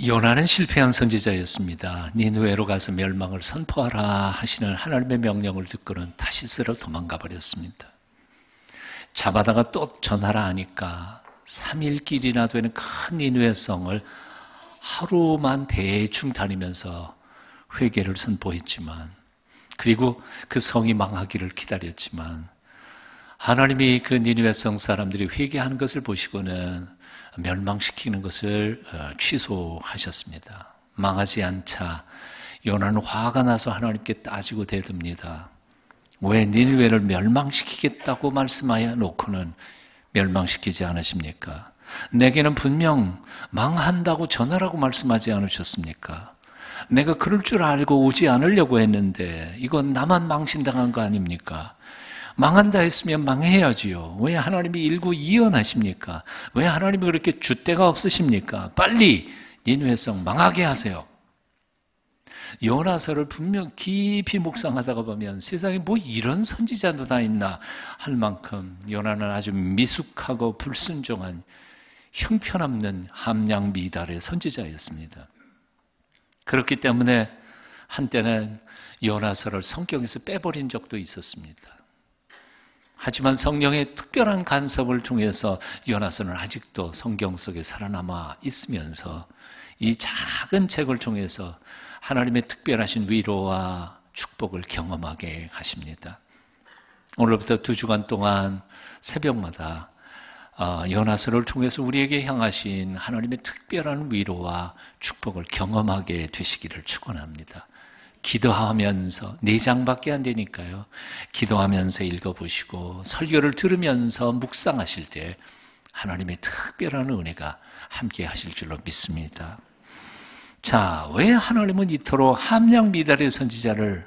요나는 실패한 선지자였습니다. 니느웨로 가서 멸망을 선포하라 하시는 하나님의 명령을 듣고는 다시스로 도망가 버렸습니다. 잡아다가 또 전하라 하니까 3일길이나 되는 큰 니느웨 성을 하루만 대충 다니면서 회개를 선포했지만, 그리고 그 성이 망하기를 기다렸지만, 하나님이 그 니느웨 성 사람들이 회개하는 것을 보시고는 멸망시키는 것을 취소하셨습니다. 망하지 않자 요나는 화가 나서 하나님께 따지고 대듭니다. 왜 니느웨를 멸망시키겠다고 말씀하여 놓고는 멸망시키지 않으십니까? 내게는 분명 망한다고 전하라고 말씀하지 않으셨습니까? 내가 그럴 줄 알고 오지 않으려고 했는데 이건 나만 망신당한 거 아닙니까? 망한다 했으면 망해야지요. 왜 하나님이 일구 이언하십니까? 왜 하나님이 그렇게 줏대가 없으십니까? 빨리 니느웨 성 망하게 하세요. 요나서를 분명 깊이 묵상하다가 보면 세상에 뭐 이런 선지자도 다 있나 할 만큼 요나는 아주 미숙하고 불순종한 형편없는 함량 미달의 선지자였습니다. 그렇기 때문에 한때는 요나서를 성경에서 빼버린 적도 있었습니다. 하지만 성령의 특별한 간섭을 통해서 요나서는 아직도 성경 속에 살아남아 있으면서 이 작은 책을 통해서 하나님의 특별하신 위로와 축복을 경험하게 하십니다. 오늘부터 2주간 동안 새벽마다 요나서를 통해서 우리에게 향하신 하나님의 특별한 위로와 축복을 경험하게 되시기를 축원합니다. 기도하면서 4장밖에 안 되니까요. 기도하면서 읽어보시고 설교를 들으면서 묵상하실 때 하나님의 특별한 은혜가 함께 하실 줄로 믿습니다. 자, 왜 하나님은 이토록 함량미달의 선지자를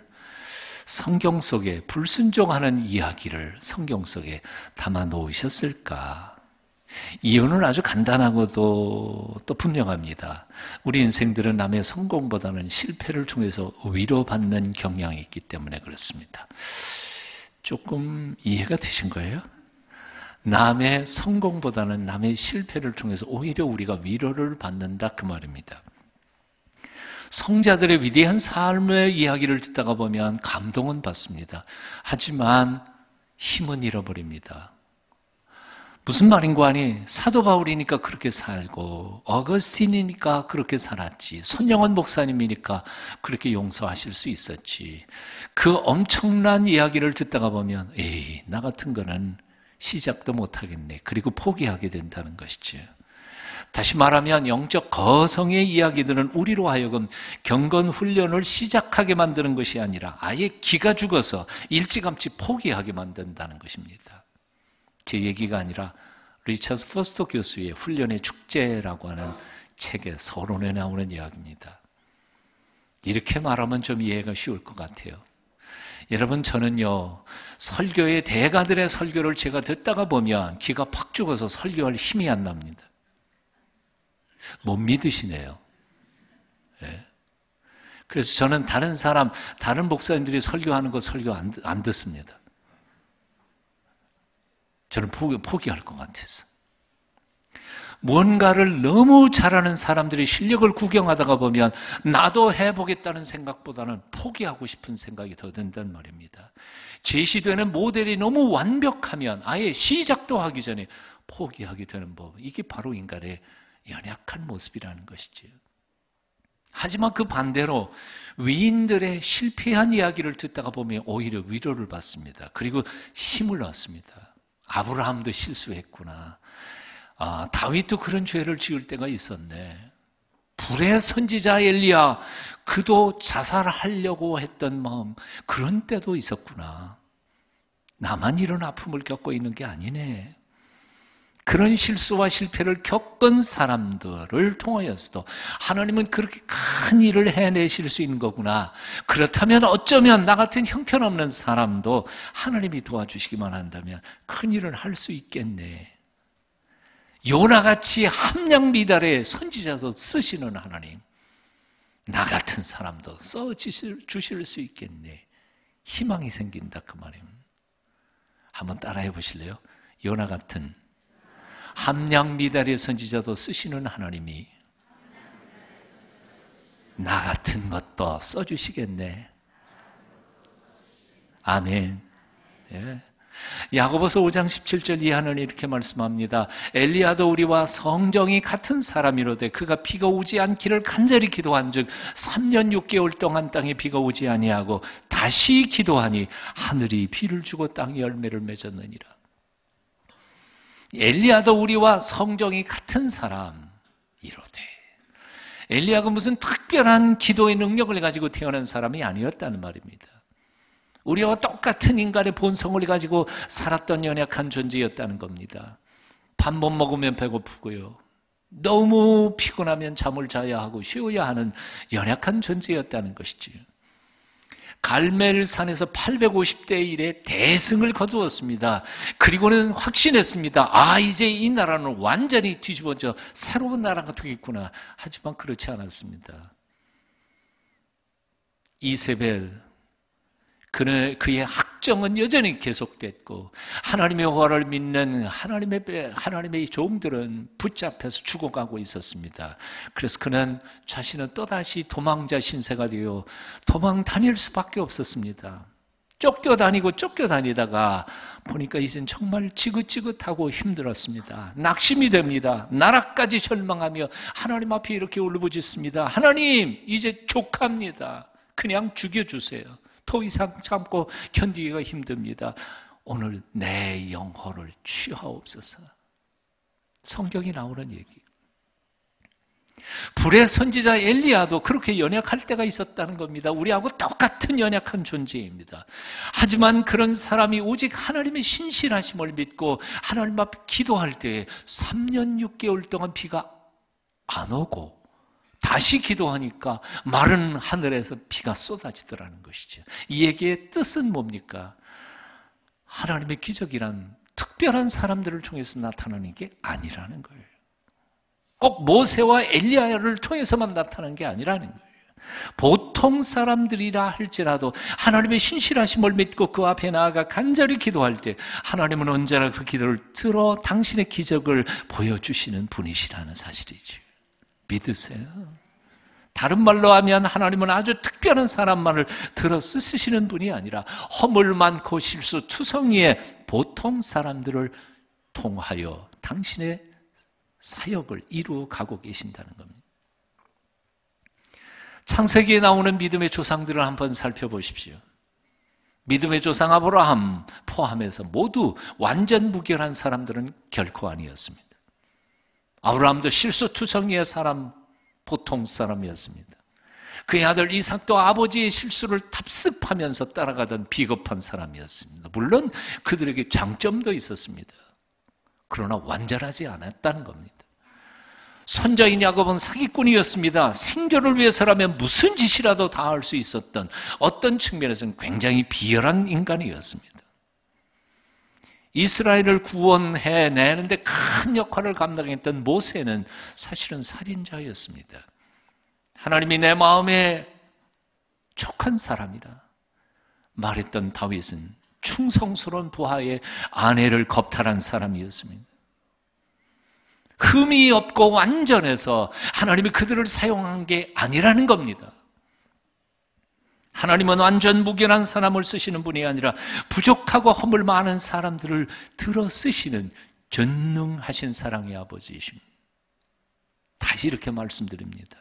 성경 속에 불순종하는 이야기를 성경 속에 담아 놓으셨을까? 이유는 아주 간단하고도 또 분명합니다. 우리 인생들은 남의 성공보다는 실패를 통해서 위로받는 경향이 있기 때문에 그렇습니다. 조금 이해가 되신 거예요? 남의 성공보다는 남의 실패를 통해서 오히려 우리가 위로를 받는다 그 말입니다. 성자들의 위대한 삶의 이야기를 듣다가 보면 감동은 받습니다. 하지만 힘은 잃어버립니다. 무슨 말인고 하니 사도 바울이니까 그렇게 살고 어거스틴이니까 그렇게 살았지, 손영원 목사님이니까 그렇게 용서하실 수 있었지, 그 엄청난 이야기를 듣다가 보면 에이, 나 같은 거는 시작도 못하겠네, 그리고 포기하게 된다는 것이죠. 다시 말하면 영적 거성의 이야기들은 우리로 하여금 경건 훈련을 시작하게 만드는 것이 아니라 아예 기가 죽어서 일찌감치 포기하게 만든다는 것입니다. 제 얘기가 아니라 리처드 포스터 교수의 훈련의 축제라고 하는 책의 서론에 나오는 이야기입니다. 이렇게 말하면 좀 이해가 쉬울 것 같아요. 여러분, 저는요, 설교의 대가들의 설교를 제가 듣다가 보면 기가 팍 죽어서 설교할 힘이 안 납니다. 못 믿으시네요. 네. 그래서 저는 다른 목사님들이 설교하는 거 설교 안 듣습니다. 저는 포기할 것 같아서. 뭔가를 너무 잘하는 사람들이 실력을 구경하다가 보면 나도 해보겠다는 생각보다는 포기하고 싶은 생각이 더 든단 말입니다. 제시되는 모델이 너무 완벽하면 아예 시작도 하기 전에 포기하게 되는 법, 이게 바로 인간의 연약한 모습이라는 것이지요. 하지만 그 반대로 위인들의 실패한 이야기를 듣다가 보면 오히려 위로를 받습니다. 그리고 힘을 얻습니다. 아브라함도 실수했구나. 다윗도 그런 죄를 지을 때가 있었네. 불의 선지자 엘리야, 그도 자살하려고 했던 마음, 그런 때도 있었구나. 나만 이런 아픔을 겪고 있는 게 아니네. 그런 실수와 실패를 겪은 사람들을 통하여서도 하나님은 그렇게 큰 일을 해내실 수 있는 거구나. 그렇다면 어쩌면 나 같은 형편없는 사람도 하나님이 도와주시기만 한다면 큰 일을 할 수 있겠네. 요나같이 함량미달의 선지자도 쓰시는 하나님, 나 같은 사람도 써주실 수 있겠네. 희망이 생긴다 그 말입니다. 한번 따라해 보실래요? 요나 같은 함량미달의 선지자도 쓰시는 하나님이 나 같은 것도 써주시겠네. 아멘. 예. 야고보서 5장 17절 이하는 이렇게 말씀합니다. 엘리야도 우리와 성정이 같은 사람이로되 그가 비가 오지 않기를 간절히 기도한즉 3년 6개월 동안 땅에 비가 오지 아니하고 다시 기도하니 하늘이 비를 주고 땅이 열매를 맺었느니라. 엘리야도 우리와 성정이 같은 사람이로되, 엘리야가 무슨 특별한 기도의 능력을 가지고 태어난 사람이 아니었다는 말입니다. 우리와 똑같은 인간의 본성을 가지고 살았던 연약한 존재였다는 겁니다. 밥 못 먹으면 배고프고요, 너무 피곤하면 잠을 자야 하고 쉬어야 하는 연약한 존재였다는 것이죠. 갈멜산에서 850대 1의 대승을 거두었습니다. 그리고는 확신했습니다. 이제 이 나라는 완전히 뒤집어져 새로운 나라가 되겠구나. 하지만 그렇지 않았습니다. 이세벨, 그의 학정은 여전히 계속됐고 하나님의 화를 믿는 하나님의 종들은 붙잡혀서 죽어가고 있었습니다. 그래서 그는 자신은 또다시 도망자 신세가 되어 도망 다닐 수밖에 없었습니다. 쫓겨다니다가 보니까 이젠 정말 지긋지긋하고 힘들었습니다. 낙심이 됩니다. 나라까지 절망하며 하나님 앞에 이렇게 울부짖습니다. 하나님, 이제 족합니다. 그냥 죽여주세요. 더 이상 참고 견디기가 힘듭니다. 오늘 내 영혼을 취하옵소서. 성경이 나오는 얘기. 불의 선지자 엘리야도 그렇게 연약할 때가 있었다는 겁니다. 우리하고 똑같은 연약한 존재입니다. 하지만 그런 사람이 오직 하나님의 신실하심을 믿고 하나님 앞에 기도할 때 3년 6개월 동안 비가 안 오고 다시 기도하니까 마른 하늘에서 비가 쏟아지더라는 것이죠. 이 얘기의 뜻은 뭡니까? 하나님의 기적이란 특별한 사람들을 통해서 나타나는 게 아니라는 거예요. 꼭 모세와 엘리야를 통해서만 나타나는 게 아니라는 거예요. 보통 사람들이라 할지라도 하나님의 신실하심을 믿고 그 앞에 나아가 간절히 기도할 때 하나님은 언제나 그 기도를 들어 당신의 기적을 보여주시는 분이시라는 사실이죠. 믿으세요. 다른 말로 하면 하나님은 아주 특별한 사람만을 들어 쓰시는 분이 아니라 허물 많고 실수투성이의 보통 사람들을 통하여 당신의 사역을 이루어가고 계신다는 겁니다. 창세기에 나오는 믿음의 조상들을 한번 살펴보십시오. 믿음의 조상 아브라함 포함해서 모두 완전 무결한 사람들은 결코 아니었습니다. 아브라함도 실수투성이의 사람, 보통 사람이었습니다. 그의 아들 이삭도 아버지의 실수를 답습하면서 따라가던 비겁한 사람이었습니다. 물론 그들에게 장점도 있었습니다. 그러나 완전하지 않았다는 겁니다. 선자인 야곱은 사기꾼이었습니다. 생존을 위해서라면 무슨 짓이라도 다 할 수 있었던, 어떤 측면에서는 굉장히 비열한 인간이었습니다. 이스라엘을 구원해내는데 큰 역할을 감당했던 모세는 사실은 살인자였습니다. 하나님이 내 마음에 촉한 사람이라 말했던 다윗은 충성스러운 부하의 아내를 겁탈한 사람이었습니다. 흠이 없고 완전해서 하나님이 그들을 사용한 게 아니라는 겁니다. 하나님은 완전 무결한 사람을 쓰시는 분이 아니라 부족하고 허물 많은 사람들을 들어 쓰시는 전능하신 사랑의 아버지이십니다. 다시 이렇게 말씀드립니다.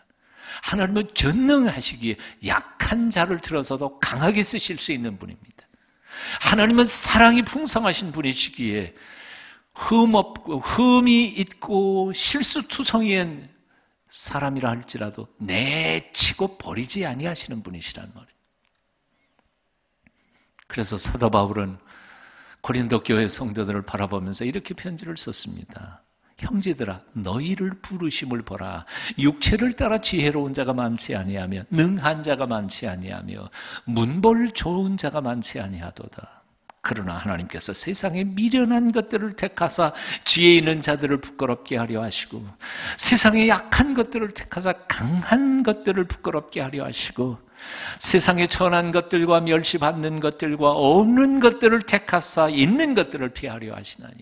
하나님은 전능하시기에 약한 자를 들어서도 강하게 쓰실 수 있는 분입니다. 하나님은 사랑이 풍성하신 분이시기에 흠이 있고 실수투성이한 사람이라 할지라도 내치고 버리지 아니하시는 분이시란 말이에요. 그래서 사도 바울은 고린도 교회 성도들을 바라보면서 이렇게 편지를 썼습니다. 형제들아, 너희를 부르심을 보라. 육체를 따라 지혜로운 자가 많지 아니하며 능한 자가 많지 아니하며 문벌 좋은 자가 많지 아니하도다. 그러나 하나님께서 세상에 미련한 것들을 택하사 지혜 있는 자들을 부끄럽게 하려 하시고 세상에 약한 것들을 택하사 강한 것들을 부끄럽게 하려 하시고 세상에 천한 것들과 멸시받는 것들과 없는 것들을 택하사 있는 것들을 피하려 하시나니.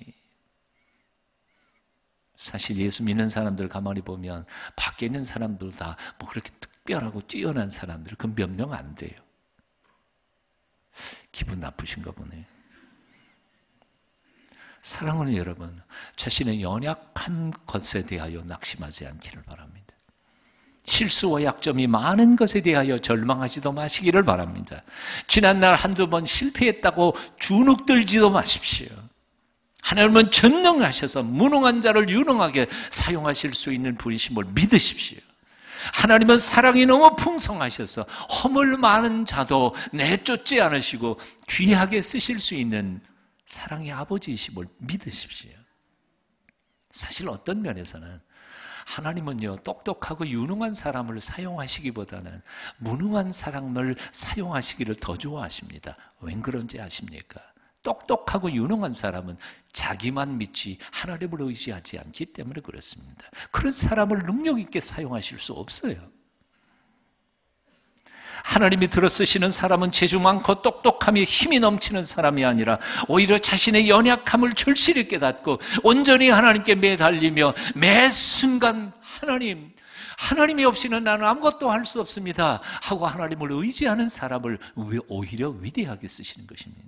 사실 예수 믿는 사람들 가만히 보면 밖에 있는 사람들 다 뭐 그렇게 특별하고 뛰어난 사람들, 그 몇 명 안 돼요. 기분 나쁘신가 보네. 사랑하는 여러분, 자신의 연약한 것에 대하여 낙심하지 않기를 바랍니다. 실수와 약점이 많은 것에 대하여 절망하지도 마시기를 바랍니다. 지난날 한두 번 실패했다고 주눅들지도 마십시오. 하나님은 전능하셔서 무능한 자를 유능하게 사용하실 수 있는 분이심을 믿으십시오. 하나님은 사랑이 너무 풍성하셔서 허물 많은 자도 내쫓지 않으시고 귀하게 쓰실 수 있는 사랑의 아버지이심을 믿으십시오. 사실 어떤 면에서는 하나님은요, 똑똑하고 유능한 사람을 사용하시기보다는 무능한 사람을 사용하시기를 더 좋아하십니다. 웬 그런지 아십니까? 똑똑하고 유능한 사람은 자기만 믿지 하나님을 의지하지 않기 때문에 그렇습니다. 그런 사람을 능력 있게 사용하실 수 없어요. 하나님이 들어쓰시는 사람은 재주 많고 똑똑함이 힘이 넘치는 사람이 아니라 오히려 자신의 연약함을 절실히 깨닫고 온전히 하나님께 매달리며 매 순간 하나님이 없이는 나는 아무것도 할 수 없습니다 하고 하나님을 의지하는 사람을 오히려 위대하게 쓰시는 것입니다.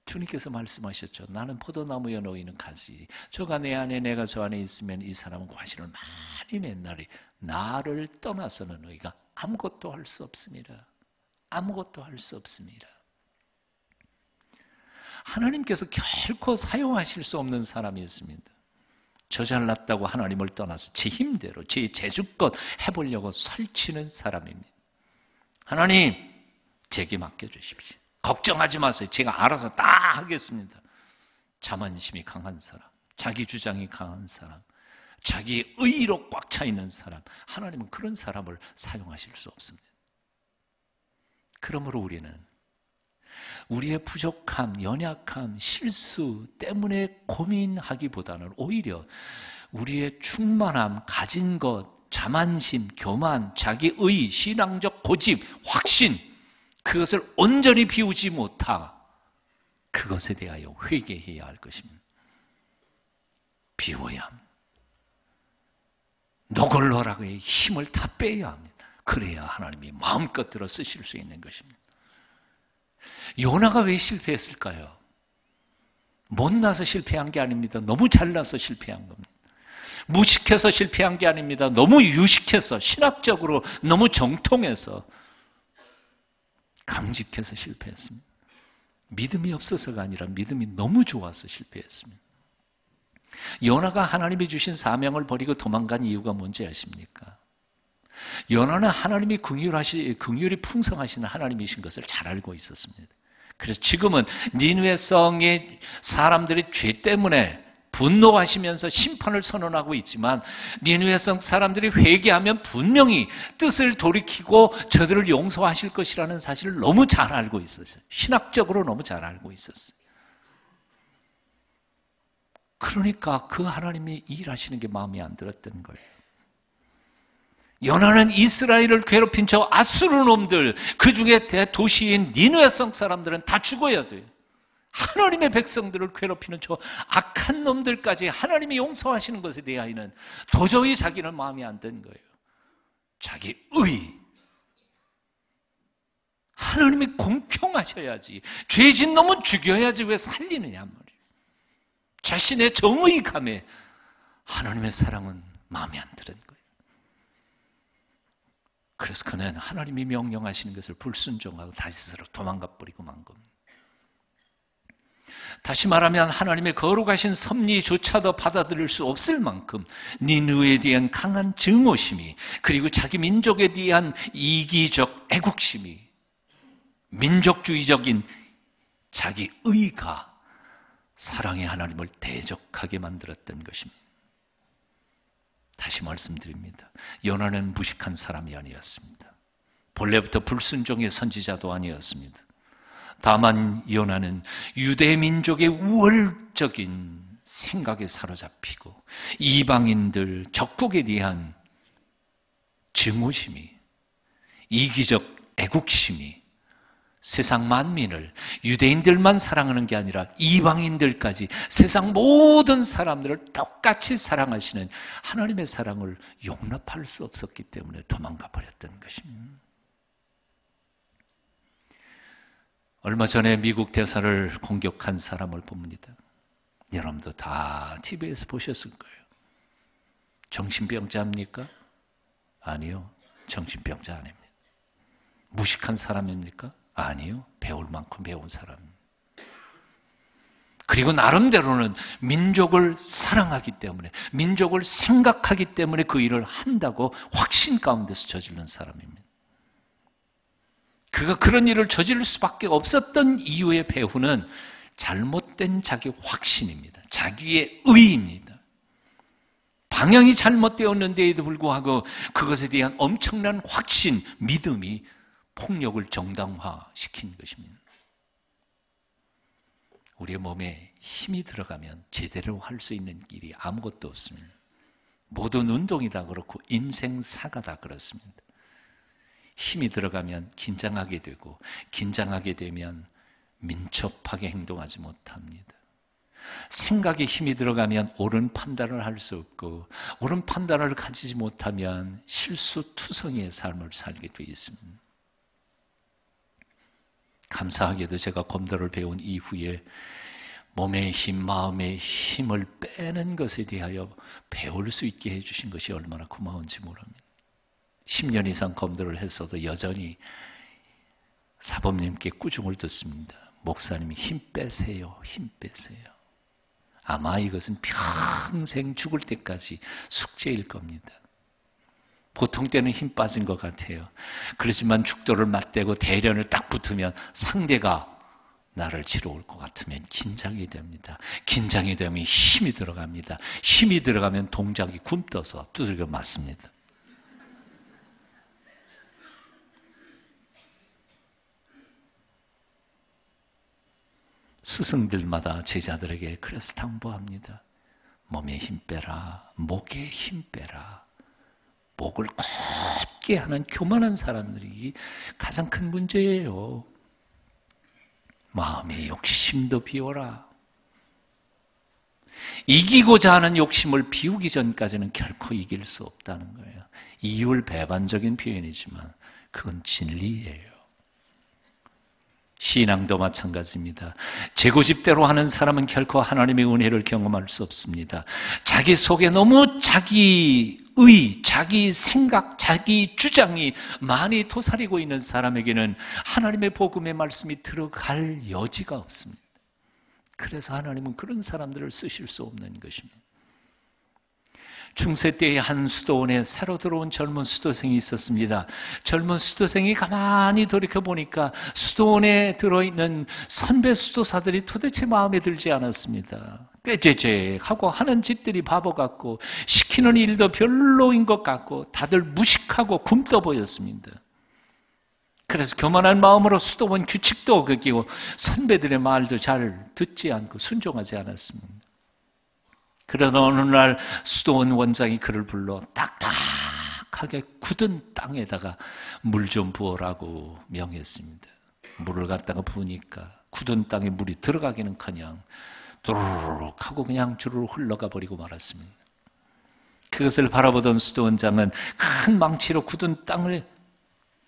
주님께서 말씀하셨죠. 나는 포도나무에 놓이는 가지, 저가 내 안에 내가 저 안에 있으면 이 사람은 과실을 많이 맺나니 나를 떠나서는 너희가 아무것도 할 수 없습니다. 아무것도 할 수 없습니다. 하나님께서 결코 사용하실 수 없는 사람이 있습니다. 저 잘났다고 하나님을 떠나서 제 힘대로 제 재주껏 해보려고 설치는 사람입니다. 하나님, 제게 맡겨주십시오. 걱정하지 마세요. 제가 알아서 다 하겠습니다. 자만심이 강한 사람, 자기 주장이 강한 사람, 자기 의로 꽉 차 있는 사람, 하나님은 그런 사람을 사용하실 수 없습니다. 그러므로 우리는 우리의 부족함, 연약함, 실수 때문에 고민하기보다는 오히려 우리의 충만함, 가진 것, 자만심, 교만, 자기의, 신앙적 고집, 확신, 그것을 온전히 비우지 못하 그것에 대하여 회개해야 할 것입니다. 비워야 합니다. 노골노락의 힘을 다 빼야 합니다. 그래야 하나님이 마음껏 들어 쓰실 수 있는 것입니다. 요나가 왜 실패했을까요? 못나서 실패한 게 아닙니다. 너무 잘나서 실패한 겁니다. 무식해서 실패한 게 아닙니다. 너무 유식해서, 신학적으로 너무 정통해서, 강직해서 실패했습니다. 믿음이 없어서가 아니라 믿음이 너무 좋아서 실패했습니다. 요나가 하나님이 주신 사명을 버리고 도망간 이유가 뭔지 아십니까? 요나는 하나님이 긍휼이 풍성하신 하나님이신 것을 잘 알고 있었습니다. 그래서 지금은 니느웨 성의 사람들의 죄 때문에 분노하시면서 심판을 선언하고 있지만 니느웨 성 사람들이 회개하면 분명히 뜻을 돌이키고 저들을 용서하실 것이라는 사실을 너무 잘 알고 있었어요. 신학적으로 너무 잘 알고 있었어요. 그러니까 그 하나님이 일하시는 게 마음에 안 들었던 거예요. 요나는 이스라엘을 괴롭힌 저 아수르 놈들, 그 중에 대도시인 니느웨 성 사람들은 다 죽어야 돼요. 하나님의 백성들을 괴롭히는 저 악한 놈들까지 하나님이 용서하시는 것에 대하여는 도저히 자기는 마음에 안 든 거예요. 자기 의. 하나님이 공평하셔야지. 죄진 놈은 죽여야지 왜 살리느냐 말이에요. 자신의 정의감에 하나님의 사랑은 마음에 안 드는 거예요. 그래서 그는 하나님이 명령하시는 것을 불순종하고 다시스로 도망가 버리고 만 겁니다. 다시 말하면 하나님의 거룩하신 섭리조차도 받아들일 수 없을 만큼 니느웨에 대한 강한 증오심이, 그리고 자기 민족에 대한 이기적 애국심이, 민족주의적인 자기 의가 사랑의 하나님을 대적하게 만들었던 것입니다. 다시 말씀드립니다. 요나는 무식한 사람이 아니었습니다. 본래부터 불순종의 선지자도 아니었습니다. 다만 요나는 유대 민족의 우월적인 생각에 사로잡히고 이방인들, 적국에 대한 증오심이, 이기적 애국심이 세상 만민을, 유대인들만 사랑하는 게 아니라 이방인들까지 세상 모든 사람들을 똑같이 사랑하시는 하나님의 사랑을 용납할 수 없었기 때문에 도망가 버렸던 것입니다. 얼마 전에 미국 대사를 공격한 사람을 봅니다. 여러분도 다 TV에서 보셨을 거예요. 정신병자입니까? 아니요, 정신병자 아닙니다. 무식한 사람입니까? 아니요, 배울 만큼 배운 사람입니다. 그리고 나름대로는 민족을 사랑하기 때문에, 민족을 생각하기 때문에 그 일을 한다고 확신 가운데서 저지른 사람입니다. 그가 그런 일을 저지를 수밖에 없었던 이유의 배후는 잘못된 자기 확신입니다. 자기의 의입니다. 방향이 잘못되었는데에도 불구하고 그것에 대한 엄청난 확신, 믿음이 폭력을 정당화시킨 것입니다. 우리의 몸에 힘이 들어가면 제대로 할 수 있는 길이 아무것도 없습니다. 모든 운동이 다 그렇고 인생사가 다 그렇습니다. 힘이 들어가면 긴장하게 되고, 긴장하게 되면 민첩하게 행동하지 못합니다. 생각에 힘이 들어가면 옳은 판단을 할 수 없고, 옳은 판단을 가지지 못하면 실수투성이의 삶을 살게 되어 있습니다. 감사하게도 제가 검도를 배운 이후에 몸의 힘, 마음의 힘을 빼는 것에 대하여 배울 수 있게 해주신 것이 얼마나 고마운지 모릅니다. 10년 이상 검도를 했어도 여전히 사범님께 꾸중을 듣습니다. 목사님이 힘 빼세요, 힘 빼세요. 아마 이것은 평생 죽을 때까지 숙제일 겁니다. 보통 때는 힘 빠진 것 같아요. 그렇지만 죽도를 맞대고 대련을 딱 붙으면 상대가 나를 치러 올 것 같으면 긴장이 됩니다. 긴장이 되면 힘이 들어갑니다. 힘이 들어가면 동작이 굼떠서 두들겨 맞습니다. 스승들마다 제자들에게 그래서 당부합니다. 몸에 힘 빼라, 목에 힘 빼라. 목을 곧게 하는 교만한 사람들이 가장 큰 문제예요. 마음의 욕심도 비워라. 이기고자 하는 욕심을 비우기 전까지는 결코 이길 수 없다는 거예요. 이율배반적인 표현이지만 그건 진리예요. 신앙도 마찬가지입니다. 재고집대로 하는 사람은 결코 하나님의 은혜를 경험할 수 없습니다. 자기 속에 너무 자기의, 자기 생각, 자기 주장이 많이 도사리고 있는 사람에게는 하나님의 복음의 말씀이 들어갈 여지가 없습니다. 그래서 하나님은 그런 사람들을 쓰실 수 없는 것입니다. 중세 때의 한 수도원에 새로 들어온 젊은 수도생이 있었습니다. 젊은 수도생이 가만히 돌이켜보니까 수도원에 들어있는 선배 수도사들이 도대체 마음에 들지 않았습니다. 꾀죄죄하고 하는 짓들이 바보 같고 시키는 일도 별로인 것 같고 다들 무식하고 굼떠 보였습니다. 그래서 교만한 마음으로 수도원 규칙도 어기고 선배들의 말도 잘 듣지 않고 순종하지 않았습니다. 그러나 어느 날 수도원 원장이 그를 불러 딱딱하게 굳은 땅에다가 물 좀 부어라고 명했습니다. 물을 갖다가 부으니까 굳은 땅에 물이 들어가기는커녕 도르륵 하고 그냥 주르르 흘러가 버리고 말았습니다. 그것을 바라보던 수도원장은 큰 망치로 굳은 땅을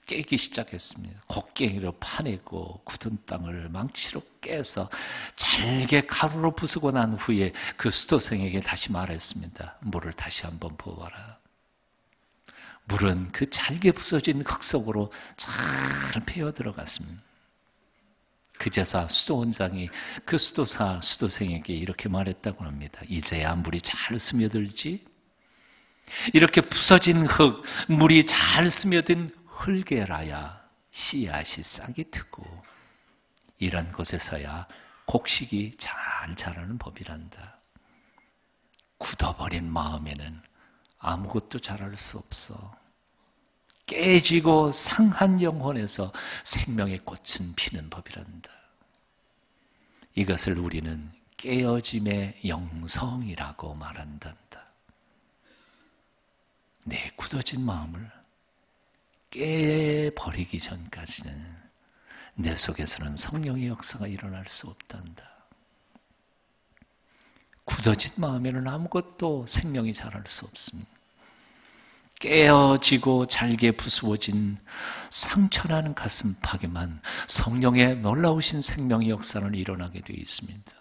깨기 시작했습니다. 곡괭이로 파내고 굳은 땅을 망치로 깨서 잘게 가루로 부수고 난 후에 그 수도생에게 다시 말했습니다. 물을 다시 한번 부어봐라. 물은 그 잘게 부서진 흙 속으로 잘 패어 들어갔습니다. 그제서 수도원장이 그 수도생에게 이렇게 말했다고 합니다. 이제야 물이 잘 스며들지? 이렇게 부서진 흙, 물이 잘 스며든 흙에라야 씨앗이 싹이 트고 이런 곳에서야 곡식이 잘 자라는 법이란다. 굳어버린 마음에는 아무것도 자랄 수 없어. 깨지고 상한 영혼에서 생명의 꽃은 피는 법이란다. 이것을 우리는 깨어짐의 영성이라고 말한단다. 내 굳어진 마음을 깨버리기 전까지는 내 속에서는 성령의 역사가 일어날 수 없단다. 굳어진 마음에는 아무것도 생명이 자랄 수 없습니다. 깨어지고 잘게 부수어진 상처나는 가슴팍에만 성령의 놀라우신 생명의 역사는 일어나게 되어 있습니다.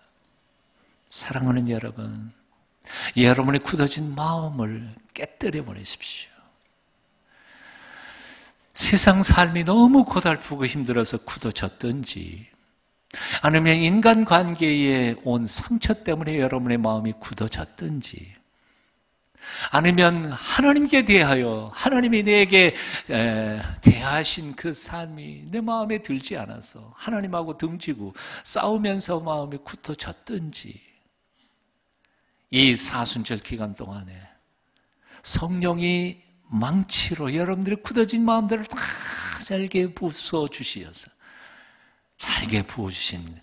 사랑하는 여러분, 여러분의 굳어진 마음을 깨뜨려 버리십시오. 세상 삶이 너무 고달프고 힘들어서 굳어졌든지, 아니면 인간관계에 온 상처 때문에 여러분의 마음이 굳어졌든지, 아니면 하나님께 대하여 하나님이 내게 대하신 그 삶이 내 마음에 들지 않아서 하나님하고 등지고 싸우면서 마음이 굳어졌든지, 이 사순절 기간 동안에 성령이 망치로 여러분들의 굳어진 마음들을 다 잘게 부숴주시어서 잘게 부어주신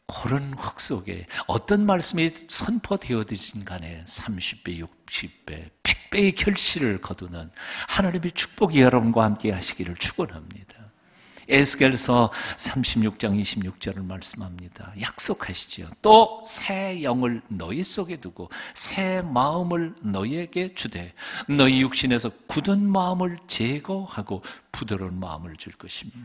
그런 흙 속에 어떤 말씀이 선포되어지든 간에 30배, 60배, 100배의 결실을 거두는 하나님의 축복이 여러분과 함께 하시기를 축원합니다. 에스겔서 36장 26절을 말씀합니다. 약속하시지요. 또 새 영을 너희 속에 두고 새 마음을 너희에게 주되 너희 육신에서 굳은 마음을 제거하고 부드러운 마음을 줄 것입니다.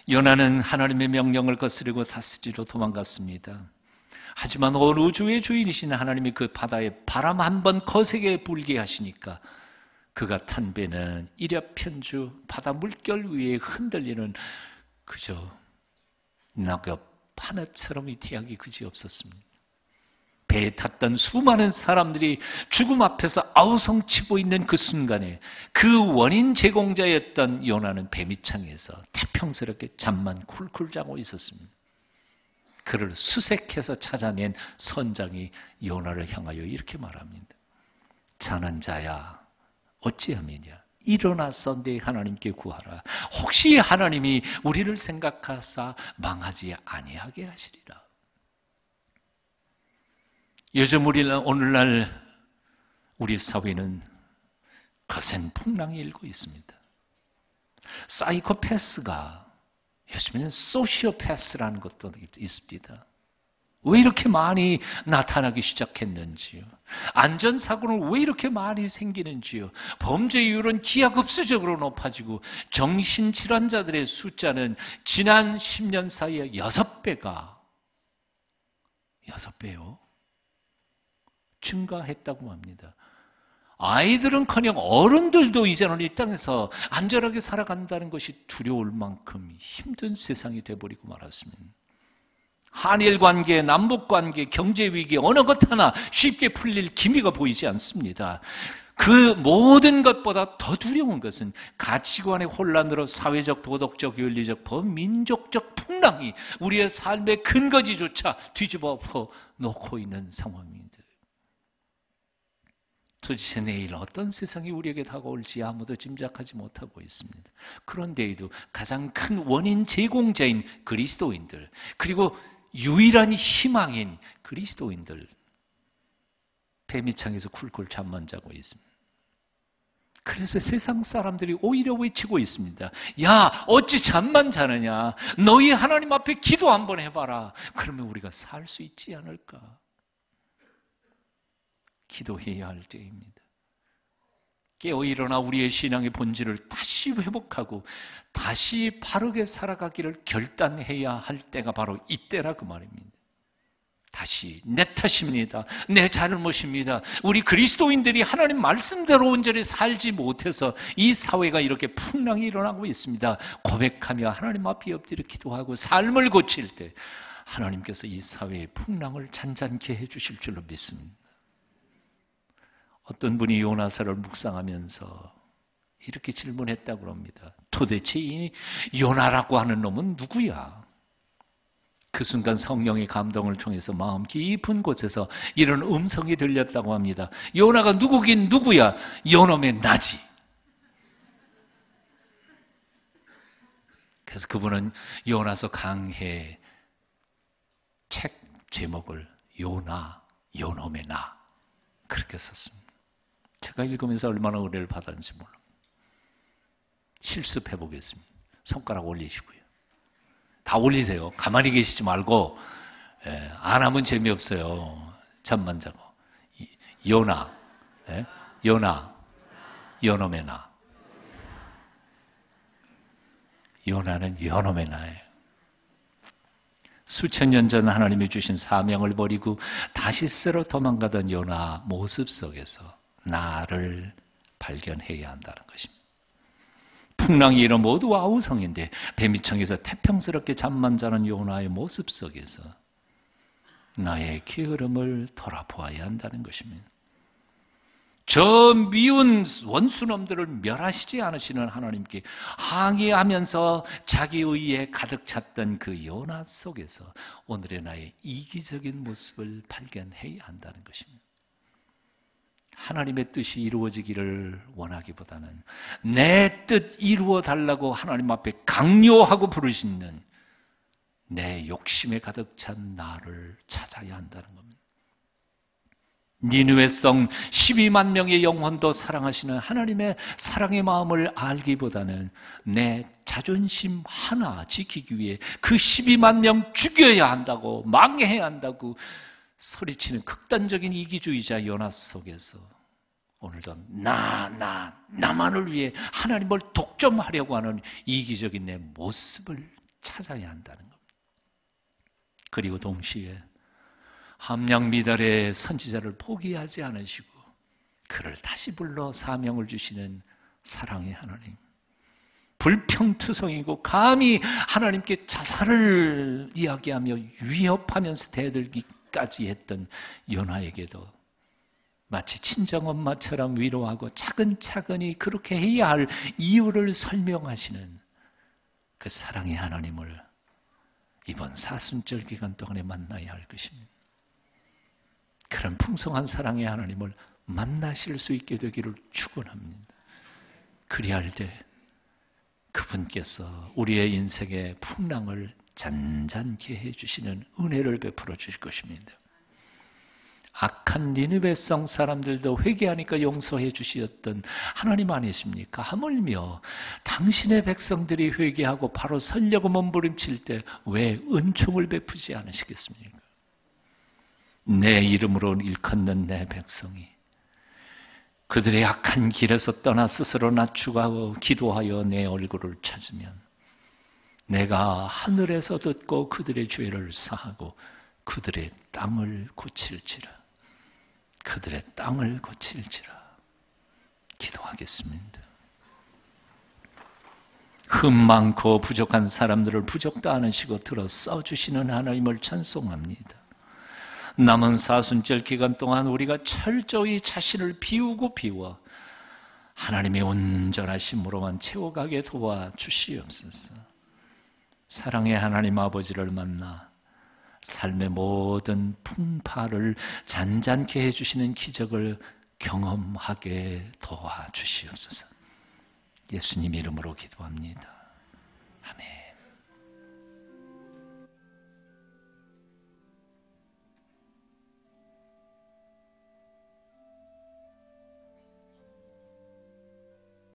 요나는 하나님의 명령을 거스르고 다스리로 도망갔습니다. 하지만 온 우주의 주인이신 하나님이 그 바다에 바람 한 번 거세게 불게 하시니까 그가 탄 배는 이랴편주 바다 물결 위에 흔들리는 그저 낙엽 하나처럼 이티하기 그지없었습니다. 배에 탔던 수많은 사람들이 죽음 앞에서 아우성치고 있는 그 순간에 그 원인 제공자였던 요나는 배 밑창에서 태평스럽게 잠만 쿨쿨 자고 있었습니다. 그를 수색해서 찾아낸 선장이 요나를 향하여 이렇게 말합니다. 자는 자야 어찌하느냐 일어나서 내 하나님께 구하라. 혹시 하나님이 우리를 생각하사 망하지 아니하게 하시리라. 요즘 오늘날 우리 사회는 거센 풍랑이 일고 있습니다. 사이코패스가 요즘에는 소시오패스라는 것도 있습니다. 왜 이렇게 많이 나타나기 시작했는지요? 안전사고는 왜 이렇게 많이 생기는지요? 범죄율은 기하급수적으로 높아지고 정신질환자들의 숫자는 지난 10년 사이에 6배요. 증가했다고 합니다. 아이들은커녕 어른들도 이제는 이 땅에서 안전하게 살아간다는 것이 두려울 만큼 힘든 세상이 되어버리고 말았습니다. 한일 관계, 남북 관계, 경제 위기 어느 것 하나 쉽게 풀릴 기미가 보이지 않습니다. 그 모든 것보다 더 두려운 것은 가치관의 혼란으로 사회적, 도덕적, 윤리적, 범민족적 풍랑이 우리의 삶의 근거지조차 뒤집어 놓고 있는 상황입니다. 도대체 내일 어떤 세상이 우리에게 다가올지 아무도 짐작하지 못하고 있습니다. 그런데에도 가장 큰 원인 제공자인 그리스도인들, 그리고 유일한 희망인 그리스도인들, 배밑창에서 쿨쿨 잠만 자고 있습니다. 그래서 세상 사람들이 오히려 외치고 있습니다. 야, 어찌 잠만 자느냐? 너희 하나님 앞에 기도 한번 해봐라. 그러면 우리가 살 수 있지 않을까? 기도해야 할 때입니다. 깨어 일어나 우리의 신앙의 본질을 다시 회복하고 다시 바르게 살아가기를 결단해야 할 때가 바로 이때라 그 말입니다. 다시 내 탓입니다. 내 잘못입니다. 우리 그리스도인들이 하나님 말씀대로 온전히 살지 못해서 이 사회가 이렇게 풍랑이 일어나고 있습니다. 고백하며 하나님 앞에 엎드려 기도하고 삶을 고칠 때 하나님께서 이 사회의 풍랑을 잔잔케 해주실 줄로 믿습니다. 어떤 분이 요나서를 묵상하면서 이렇게 질문했다고 합니다. 도대체 이 요나라고 하는 놈은 누구야? 그 순간 성령의 감동을 통해서 마음 깊은 곳에서 이런 음성이 들렸다고 합니다. 요나가 누구긴 누구야? 요놈의 나지. 그래서 그분은 요나서 강해 책 제목을 요나, 요놈의 나 그렇게 썼습니다. 제가 읽으면서 얼마나 은혜를 받았는지 몰라요. 실습해 보겠습니다. 손가락 올리시고요. 다 올리세요. 가만히 계시지 말고. 안 하면 재미없어요. 잠만 자고. 요나, 요나, 요놈의 나. 요나는 요놈의 나예요. 수천 년 전 하나님이 주신 사명을 버리고 다시 쓰러 도망가던 요나 모습 속에서 나를 발견해야 한다는 것입니다. 풍랑이 일어 모두 아우성인데 뱀이청에서 태평스럽게 잠만 자는 요나의 모습 속에서 나의 게으름을 돌아보아야 한다는 것입니다. 저 미운 원수놈들을 멸하시지 않으시는 하나님께 항의하면서 자기 의에 가득 찼던 그 요나 속에서 오늘의 나의 이기적인 모습을 발견해야 한다는 것입니다. 하나님의 뜻이 이루어지기를 원하기보다는 내 뜻 이루어 달라고 하나님 앞에 강요하고 부르시는 내 욕심에 가득 찬 나를 찾아야 한다는 겁니다. 니느웨 성 12만 명의 영혼도 사랑하시는 하나님의 사랑의 마음을 알기보다는 내 자존심 하나 지키기 위해 그 12만 명 죽여야 한다고, 망해야 한다고 소리치는 극단적인 이기주의자 요나 속에서 오늘도 나만을 위해 하나님을 독점하려고 하는 이기적인 내 모습을 찾아야 한다는 겁니다. 그리고 동시에 함량 미달의 선지자를 포기하지 않으시고 그를 다시 불러 사명을 주시는 사랑의 하나님, 불평투성이고 감히 하나님께 자살을 이야기하며 위협하면서 대들기까지 했던 요나에게도 마치 친정엄마처럼 위로하고 차근차근히 그렇게 해야 할 이유를 설명하시는 그 사랑의 하나님을 이번 사순절 기간 동안에 만나야 할 것입니다. 그런 풍성한 사랑의 하나님을 만나실 수 있게 되기를 축원합니다. 그리할 때 그분께서 우리의 인생의 풍랑을 잔잔케 해주시는 은혜를 베풀어 주실 것입니다. 악한 니느웨 성 사람들도 회개하니까 용서해 주시었던 하나님 아니십니까? 하물며 당신의 백성들이 회개하고 바로 서려고 몸부림칠 때 왜 은총을 베푸지 않으시겠습니까? 내 이름으로 일컫는 내 백성이 그들의 악한 길에서 떠나 스스로 낮추고 기도하여 내 얼굴을 찾으면 내가 하늘에서 듣고 그들의 죄를 사하고 그들의 땅을 고칠지라. 그들의 땅을 고칠지라. 기도하겠습니다. 흠 많고 부족한 사람들을 부족도 않으시고 들어 써주시는 하나님을 찬송합니다. 남은 사순절 기간 동안 우리가 철저히 자신을 비우고 비워 하나님의 온전하심으로만 채워가게 도와주시옵소서. 사랑의 하나님 아버지를 만나 삶의 모든 풍파를 잔잔케 해주시는 기적을 경험하게 도와주시옵소서. 예수님 이름으로 기도합니다. 아멘.